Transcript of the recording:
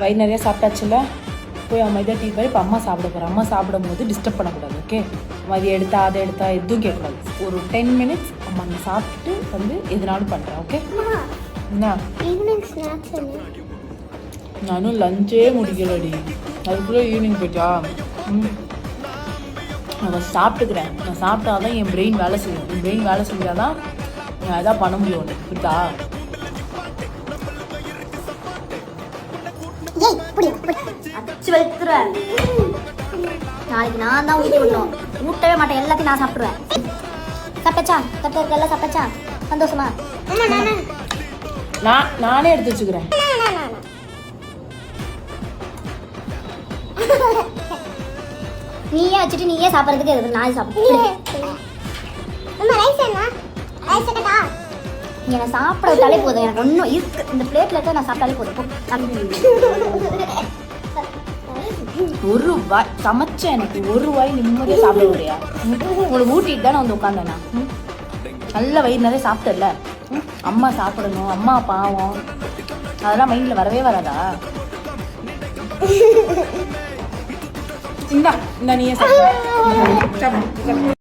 வயிறு நிறையா சாப்பிட்டாச்சுல, போய் அமைதியாக டீ போய் இப்போ அம்மா சாப்பிட போகிறேன். அம்மா சாப்பிடும் போது டிஸ்டர்ப் பண்ணக்கூடாது. ஓகே, மதியம் எடுத்தா அதை எடுத்தா எதுவும் கேட்கக்கூடாது. ஒரு 10 minutes அம்மா நீ சாப்பிட்டு வந்து எதுனாலும் பண்ணுறேன். ஓகே என்ன ஈவினிங் ஸ்நாக்ஸ் என்ன? நானும் லஞ்சே முடிக்கலடி, அதுக்குள்ளே ஈவினிங் போயிட்டா. நான் சாப்பிட்டுக்கிறேன். நான் சாப்பிட்டாதான் என் பிரெயின் வேலை செய்யும். என் பிரெயின் வேலை செஞ்சாதான் நான் எதாவது பண்ண முடியும். உனக்கு புரியுதா? அச்சு வைத்துருவேன். நாளைக்கு நான் தான் ஊட்டி விடணும். ஊட்டவே மாட்டேன், எல்லாத்தையும் நான் சாப்பிடுவேன். சாப்பிட்டாச்சா? தட்டை இருக்கெல்லாம் சாப்பிட்டாச்சா? சந்தோஷமா? நானே எடுத்து வச்சுக்கிறேன். நீயே வச்சுட்டு நீயே சாப்பிட்றதுக்கு எது நானே சாப்பிடுவேன். என்னை சாப்பிட விட்டாலே போதும். எனக்கு ஒன்றும் இருக்கு, இந்த பிளேட்ல இருக்க நான் சாப்பிட்டாலே போதும். ஒரு வாய் சமைச்ச எனக்கு ஒரு வாய் நிம்மதியாக சாப்பிட முடியா? உங்களுக்கு ஊட்டிட்டு தானே வந்து உட்காந்தேண்ணா. நல்ல வயிறு நிறைய சாப்பிட்டல. அம்மா சாப்பிடணும், அம்மா பாவம், அதெல்லாம் மைண்டில் வரவே வராதா? இந்தா நீயே சாப்பிட.